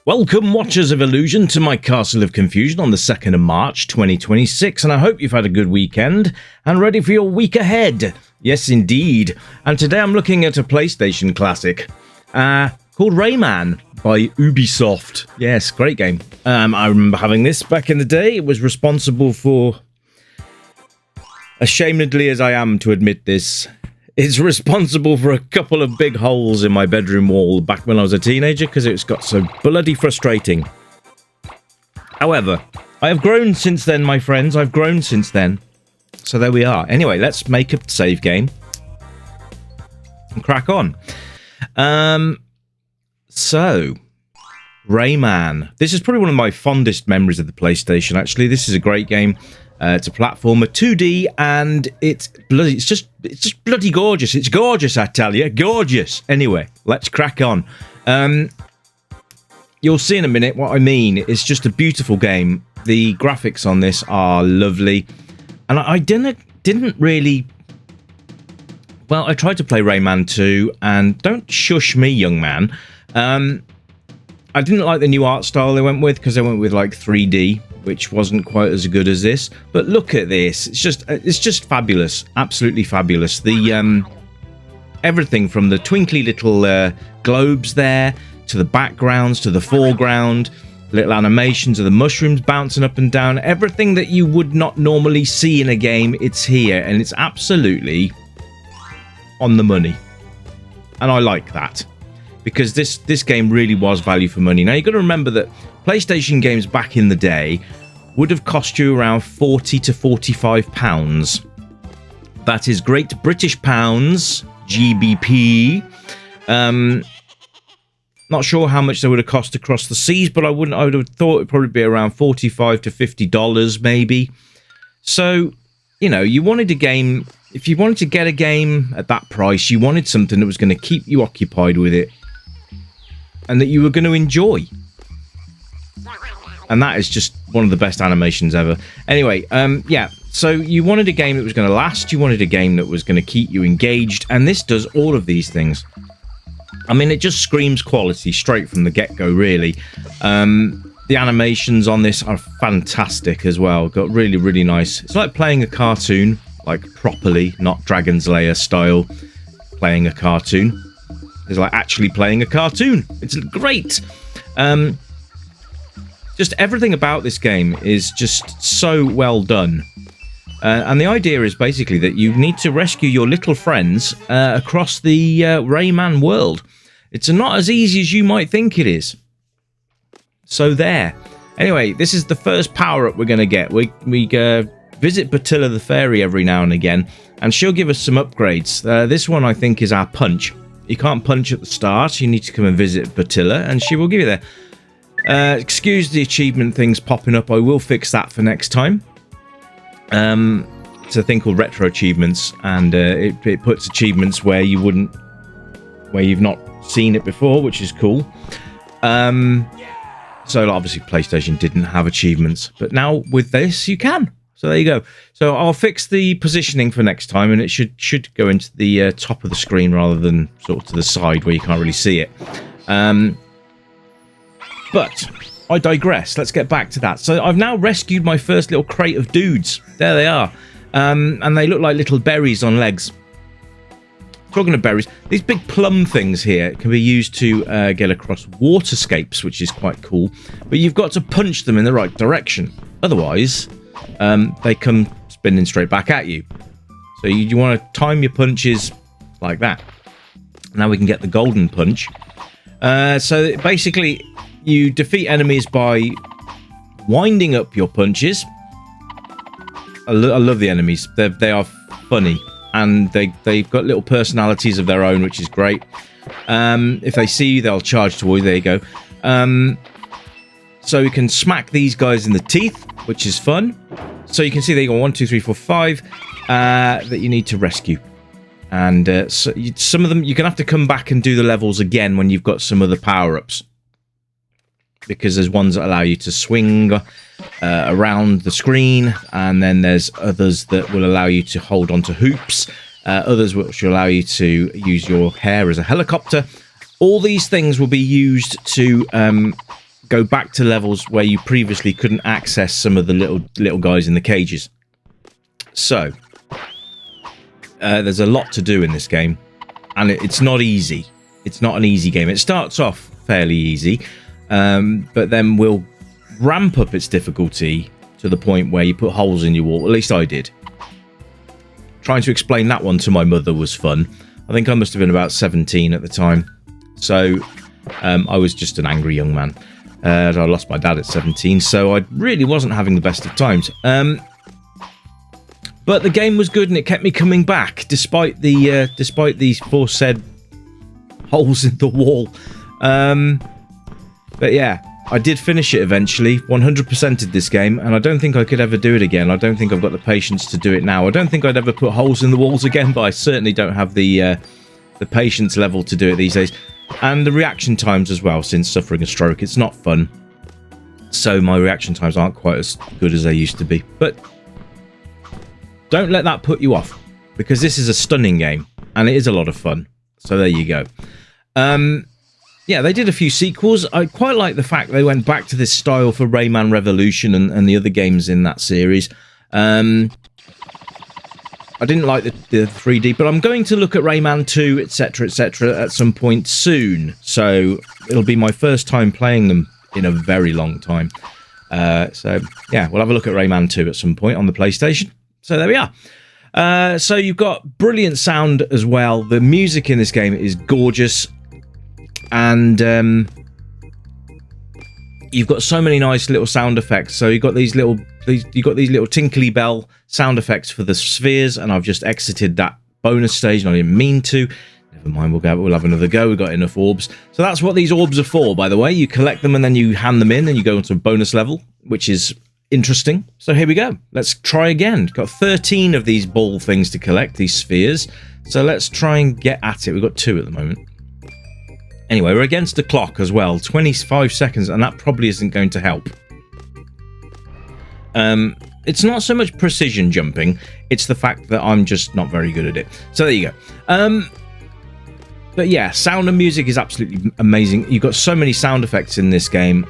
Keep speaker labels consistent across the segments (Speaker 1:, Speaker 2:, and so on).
Speaker 1: Welcome, Watchers of Illusion, to my Castle of Confusion on the 2nd of March 2026, and I hope you've had a good weekend and ready for your week ahead. Yes, indeed. And today I'm looking at a PlayStation classic called Rayman by Ubisoft. Yes, great game. I remember having this back in the day. It was responsible for, ashamedly as I am to admit this, it's responsible for a couple of big holes in my bedroom wall back when I was a teenager because it's got so bloody frustrating. However, I have grown since then, my friends. I've grown since then. So there we are. Anyway, let's make a save game and crack on. So, Rayman. This is probably one of my fondest memories of the PlayStation, actually. This is a great game. It's a platformer, 2D, and it's just bloody gorgeous. It's gorgeous, I tell you, gorgeous. Anyway, let's crack on. You'll see in a minute what I mean. It's just a beautiful game. The graphics on this are lovely, and I didn't really. Well, I tried to play Rayman 2, and don't shush me, young man. I didn't like the new art style they went with because they went with like 3D. Which wasn't quite as good as this, but look at this. It's just fabulous, absolutely fabulous. The everything from the twinkly little globes there to the backgrounds to the foreground, little animations of the mushrooms bouncing up and down, everything that you would not normally see in a game, it's here, and it's absolutely on the money, and I like that because this game really was value for money. Now you've got to remember that PlayStation games back in the day would have cost you around £40 to £45. That is Great British Pounds, GBP. Not sure how much they would have cost across the seas, but I would have thought it'd probably be around $45 to $50 maybe. So, you know, you wanted a game. If you wanted to get a game at that price, you wanted something that was going to keep you occupied with it and that you were going to enjoy. And that is just one of the best animations ever. Anyway, yeah, so you wanted a game that was going to last. You wanted a game that was going to keep you engaged. And this does all of these things. I mean, it just screams quality straight from the get-go, really. The animations on this are fantastic as well. Got really, really nice. It's like playing a cartoon, like properly, not Dragon's Lair style playing a cartoon. It's like actually playing a cartoon. It's great. Just everything about this game is just so well done. And the idea is basically that you need to rescue your little friends across the Rayman world. It's not as easy as you might think it is. So there. Anyway, this is the first power-up we're going to get. We visit Batilla the Fairy every now and again, and she'll give us some upgrades. This one, I think, is our punch. You can't punch at the start. You need to come and visit Batilla, and she will give you that. Excuse the achievement things popping up. I will fix that for next time. It's a thing called retro achievements, and it puts achievements where you've not seen it before, which is cool. So obviously PlayStation didn't have achievements, but now with this you can. So there you go. So I'll fix the positioning for next time, and it should go into the top of the screen rather than sort of to the side where you can't really see it. But I digress. Let's get back to that. So I've now rescued my first little crate of dudes. There they are. And they look like little berries on legs. Talking of berries, these big plum things here can be used to get across waterscapes, which is quite cool. But you've got to punch them in the right direction. Otherwise, they come spinning straight back at you. So you want to time your punches like that. Now we can get the golden punch. So basically, you defeat enemies by winding up your punches. I love the enemies. They are funny, and they've got little personalities of their own, which is great. If they see you, they'll charge towards you. There you go. So you can smack these guys in the teeth, which is fun. So you can see they go 1, 2, 3, 4, 5 that you need to rescue. And so some of them, you're going to have to come back and do the levels again when you've got some of the power-ups. Because there's ones that allow you to swing around the screen, and then there's others that will allow you to hold onto hoops, others which will allow you to use your hair as a helicopter. All these things will be used to go back to levels where you previously couldn't access some of the little guys in the cages. So there's a lot to do in this game, and it's not easy. It's not an easy game. It starts off fairly easy, but then we'll ramp up its difficulty to the point where you put holes in your wall. At least I did. Trying to explain that one to my mother was fun. I think I must have been about 17 at the time. So I was just an angry young man. I lost my dad at 17, so I really wasn't having the best of times. But the game was good, and it kept me coming back despite these aforesaid holes in the wall. But yeah, I did finish it eventually. 100%ed this game, and I don't think I could ever do it again. I don't think I've got the patience to do it now. I don't think I'd ever put holes in the walls again, but I certainly don't have the patience level to do it these days. And the reaction times as well, since suffering a stroke. It's not fun. So my reaction times aren't quite as good as they used to be. But don't let that put you off, because this is a stunning game, and it is a lot of fun. So there you go. Yeah, they did a few sequels. I quite like the fact they went back to this style for Rayman Revolution and the other games in that series. I didn't like the 3D, but I'm going to look at Rayman 2, etc., etc. at some point soon. So it'll be my first time playing them in a very long time. So yeah, we'll have a look at Rayman 2 at some point on the PlayStation. So there we are. So you've got brilliant sound as well. The music in this game is gorgeous. And you've got so many nice little sound effects. So you've got these little tinkly bell sound effects for the spheres, and I've just exited that bonus stage, and I didn't mean to. Never mind, we'll have another go. We've got enough orbs. So that's what these orbs are for, by the way. You collect them and then you hand them in, and you go into a bonus level, which is interesting. So here we go. Let's try again. Got 13 of these ball things to collect, these spheres. So let's try and get at it. We've got 2 at the moment. Anyway, we're against the clock as well, 25 seconds, and that probably isn't going to help. It's not so much precision jumping, it's the fact that I'm just not very good at it. So there you go. But yeah, sound and music is absolutely amazing. You've got so many sound effects in this game.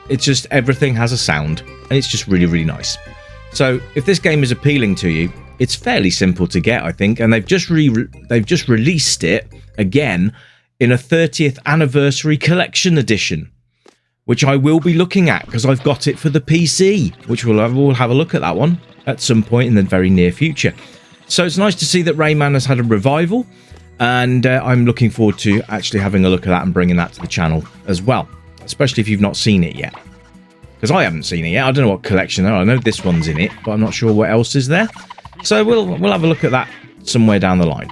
Speaker 1: It's just everything has a sound, and it's just really, really nice. So if this game is appealing to you, it's fairly simple to get, I think, and they've just released it again in a 30th anniversary collection edition, which I will be looking at because I've got it for the PC, which we'll have a look at that one at some point in the very near future. So it's nice to see that Rayman has had a revival, and I'm looking forward to actually having a look at that and bringing that to the channel as well, especially if you've not seen it yet, because I haven't seen it yet. I don't know what collection there are. I know this one's in it, but I'm not sure what else is there. So we'll have a look at that somewhere down the line.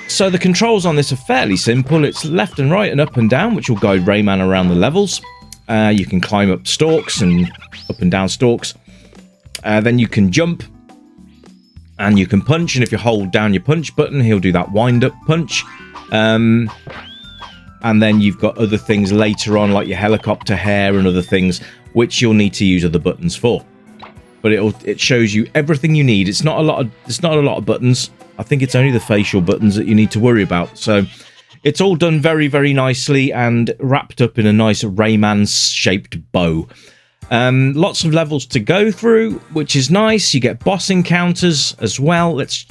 Speaker 1: So the controls on this are fairly simple. It's left and right and up and down, which will guide Rayman around the levels. You can climb up stalks and up and down stalks. Then you can jump, and you can punch, and if you hold down your punch button, he'll do that wind-up punch. And then you've got other things later on, like your helicopter hair and other things, which you'll need to use other buttons for. But it shows you everything you need. It's not a lot of buttons. I think it's only the facial buttons that you need to worry about. So it's all done very, very nicely and wrapped up in a nice Rayman-shaped bow. Lots of levels to go through, which is nice. You get boss encounters as well. Let's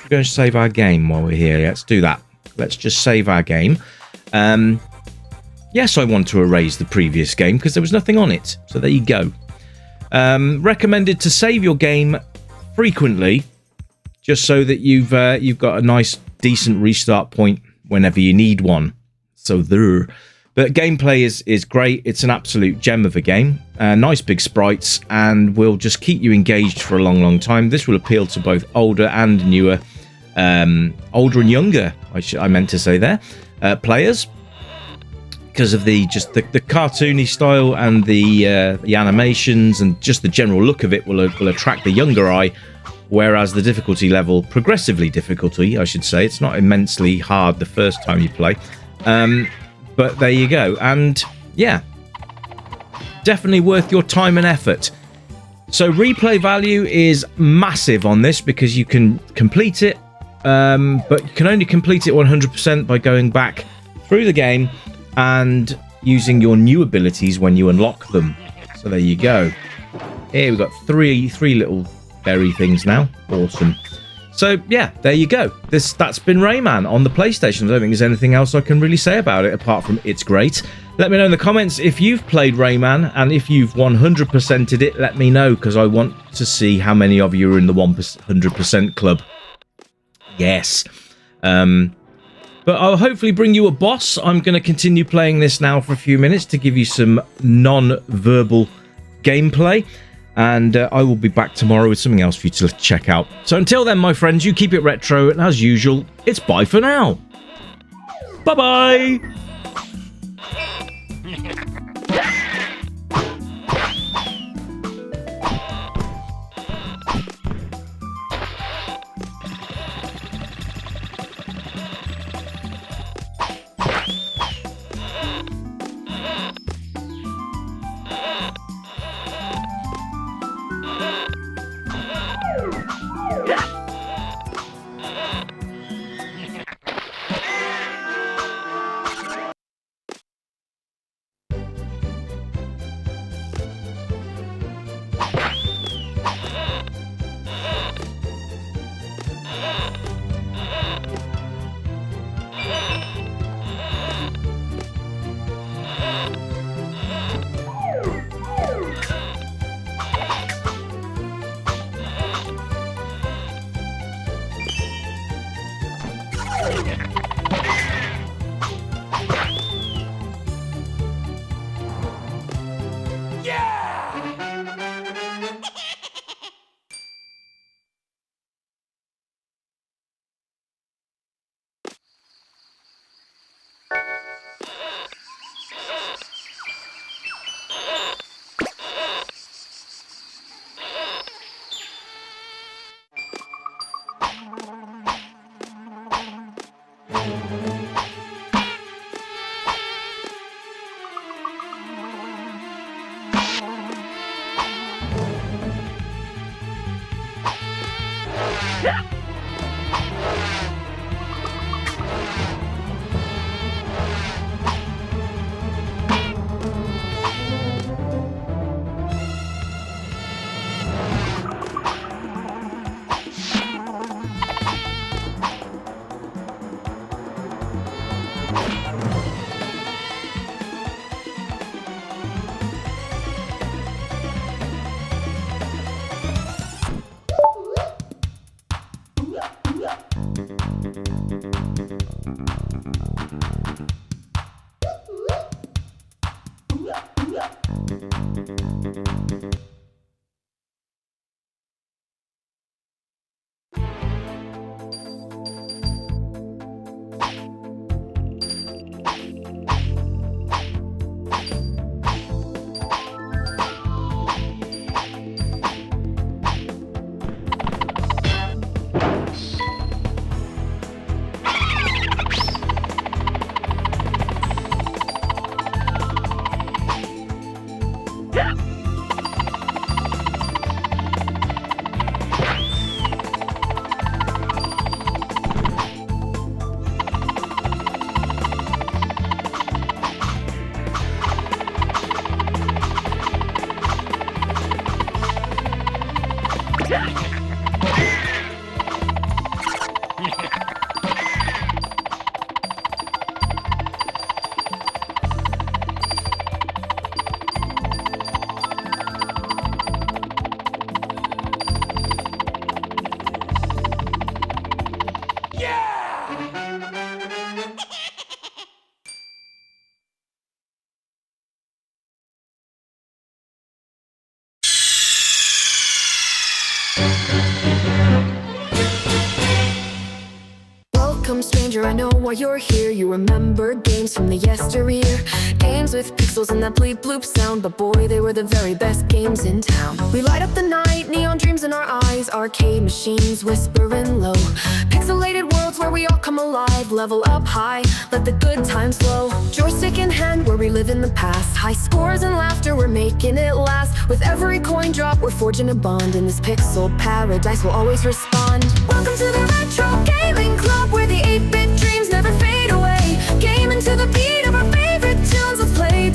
Speaker 1: go and save our game while we're here. Let's do that. Let's just save our game. Yes, I want to erase the previous game because there was nothing on it. So there you go. Recommended to save your game frequently, just so that you've got a nice, decent restart point whenever you need one. So there. But gameplay is great. It's an absolute gem of a game. Nice big sprites, and will just keep you engaged for a long, long time. This will appeal to both older and newer, older and younger, I meant to say there, players, because of the cartoony style and the animations and just the general look of it will attract the younger eye. Whereas the difficulty level, progressively difficulty, I should say, it's not immensely hard the first time you play. But there you go. And yeah, definitely worth your time and effort. So replay value is massive on this because you can complete it, but you can only complete it 100% by going back through the game and using your new abilities when you unlock them. So there you go. Here we've got three little berry things now. Awesome. So yeah, there you go. That's been Rayman on the PlayStation. I don't think there's anything else I can really say about it apart from it's great. Let me know in the comments if you've played Rayman, and if you've 100%ed it, let me know, because I want to see how many of you are in the 100% club. Yes. But I'll hopefully bring you a boss. I'm going to continue playing this now for a few minutes to give you some non-verbal gameplay. And I will be back tomorrow with something else for you to check out. So until then, my friends, you keep it retro. And as usual, it's bye for now. Bye-bye.
Speaker 2: Welcome, stranger, I know why you're here. You remember games from the yesteryear, games with pixels and that bleep bloop sound, but boy, they were the very best games in town. We light up the night, neon dreams in our eyes, arcade machines whispering low, pixelated worlds where we all come alive, level up high, let the good times flow. Joystick in hand, we're reliving the past, high scores and laughter, we're making it last. With every coin drop, we're forging a bond, in this pixel paradise we'll always respond. Welcome to the Retro Gaming Club, where the 8-bit dreams never fade away. Gaming to the beat of our favorite tunes, let's play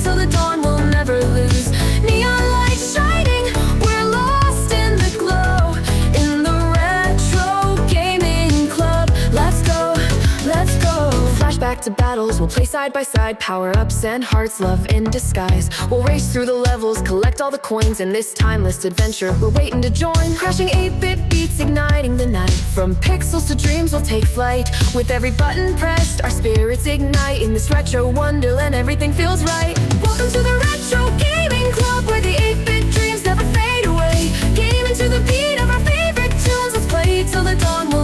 Speaker 2: to battles, we'll play side by side. Power-ups and hearts, love in disguise. We'll race through the levels, collect all the coins. In this timeless adventure, we're waiting to join. Crashing 8-bit beats, igniting the night. From pixels to dreams, we'll take flight. With every button pressed, our spirits ignite. In this retro wonderland, everything feels right. Welcome to the Retro Gaming Club, where the 8-bit dreams never fade away. Gaming to the beat of our favorite tunes. Let's play till the dawn will